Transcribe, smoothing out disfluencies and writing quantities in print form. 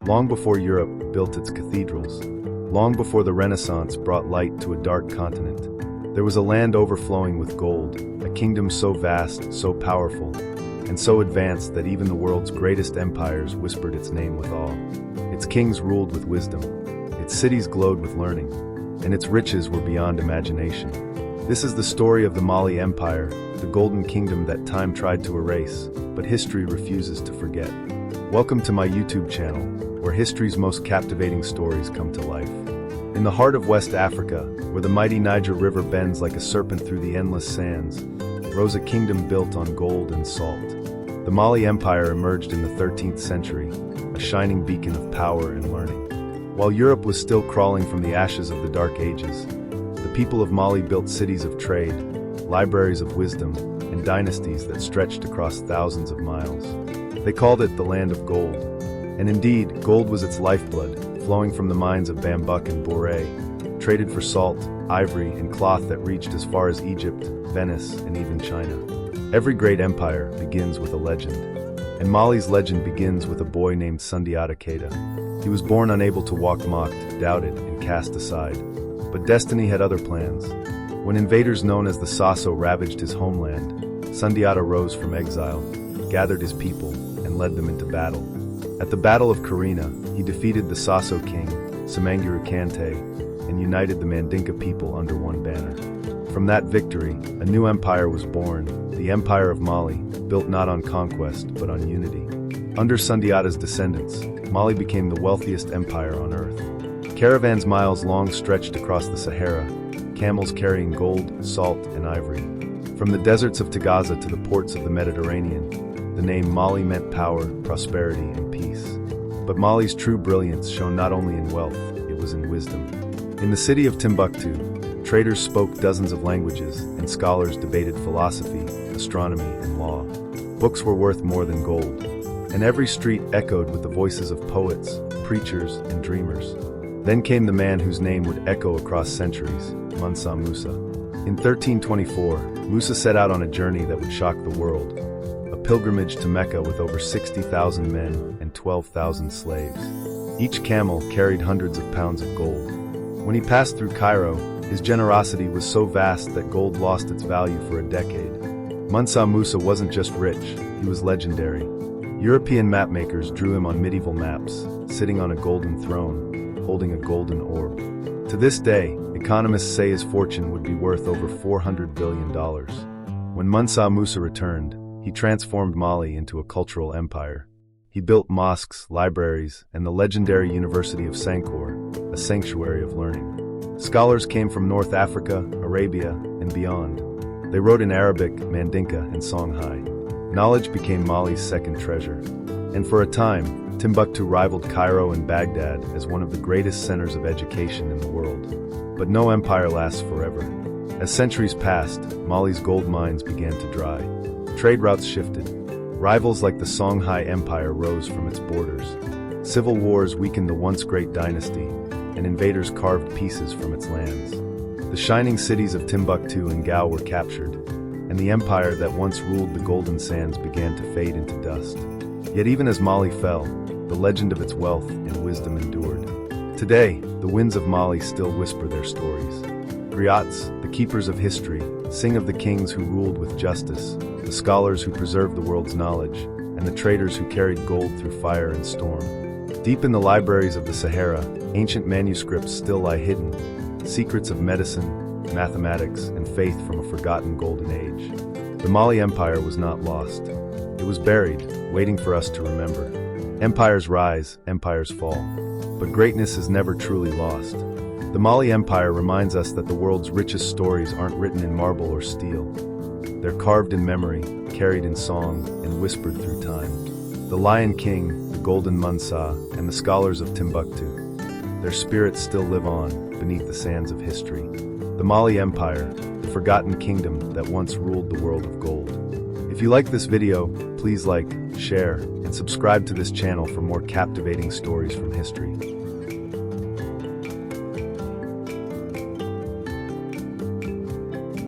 long before Europe built its cathedrals, long before the Renaissance brought light to a dark continent. There was a land overflowing with gold, a kingdom so vast, so powerful, and so advanced that even the world's greatest empires whispered its name with awe. Its kings ruled with wisdom, its cities glowed with learning, and its riches were beyond imagination. This is the story of the Mali Empire, the golden kingdom that time tried to erase, but history refuses to forget. Welcome to my YouTube channel, where history's most captivating stories come to life. In the heart of West Africa, where the mighty Niger River bends like a serpent through the endless sands, rose a kingdom built on gold and salt. The Mali Empire emerged in the 13th century, a shining beacon of power and learning. While Europe was still crawling from the ashes of the Dark Ages, the people of Mali built cities of trade, libraries of wisdom, and dynasties that stretched across thousands of miles. They called it the Land of Gold. And indeed, gold was its lifeblood, flowing from the mines of Bambuck and Boré, traded for salt, ivory, and cloth that reached as far as Egypt, Venice, and even China. Every great empire begins with a legend. And Mali's legend begins with a boy named Sundiata Keita. He was born unable to walk, mocked, doubted, and cast aside. But destiny had other plans. When invaders known as the Sasso ravaged his homeland, Sundiata rose from exile, gathered his people, and led them into battle. At the Battle of Karina, he defeated the Sasso king, Semanguru Kante, and united the Mandinka people under one banner. From that victory, a new empire was born, the Empire of Mali, built not on conquest, but on unity. Under Sundiata's descendants, Mali became the wealthiest empire on earth. Caravans miles long stretched across the Sahara, camels carrying gold, salt, and ivory. From the deserts of Tagaza to the ports of the Mediterranean, the name Mali meant power, prosperity, and peace. But Mali's true brilliance shone not only in wealth, it was in wisdom. In the city of Timbuktu, traders spoke dozens of languages, and scholars debated philosophy, astronomy, and law. Books were worth more than gold, and every street echoed with the voices of poets, preachers, and dreamers. Then came the man whose name would echo across centuries, Mansa Musa. In 1324, Musa set out on a journey that would shock the world, a pilgrimage to Mecca with over 60,000 men and 12,000 slaves. Each camel carried hundreds of pounds of gold. When he passed through Cairo, his generosity was so vast that gold lost its value for a decade. Mansa Musa wasn't just rich, he was legendary. European mapmakers drew him on medieval maps, sitting on a golden throne, holding a golden orb. To this day, economists say his fortune would be worth over $400 billion. When Mansa Musa returned, he transformed Mali into a cultural empire. He built mosques, libraries, and the legendary University of Sankore, a sanctuary of learning. Scholars came from North Africa, Arabia, and beyond. They wrote in Arabic, Mandinka, and Songhai. Knowledge became Mali's second treasure. And for a time, Timbuktu rivaled Cairo and Baghdad as one of the greatest centers of education in the world. But no empire lasts forever. As centuries passed, Mali's gold mines began to dry. Trade routes shifted. Rivals like the Songhai Empire rose from its borders. Civil wars weakened the once great dynasty, and invaders carved pieces from its lands. The shining cities of Timbuktu and Gao were captured, and the empire that once ruled the golden sands began to fade into dust. Yet even as Mali fell, the legend of its wealth and wisdom endured. Today, the winds of Mali still whisper their stories. Griots, the keepers of history, sing of the kings who ruled with justice, the scholars who preserved the world's knowledge, and the traders who carried gold through fire and storm. Deep in the libraries of the Sahara, ancient manuscripts still lie hidden, secrets of medicine, mathematics, and faith from a forgotten golden age. The Mali Empire was not lost. It was buried, waiting for us to remember. Empires rise, empires fall, but greatness is never truly lost. The Mali Empire reminds us that the world's richest stories aren't written in marble or steel. They're carved in memory, carried in song, and whispered through time. The Lion King, the Golden Mansa, and the scholars of Timbuktu, their spirits still live on beneath the sands of history. The Mali Empire, the forgotten kingdom that once ruled the world of gold. If you like this video, please like, share, and subscribe to this channel for more captivating stories from history.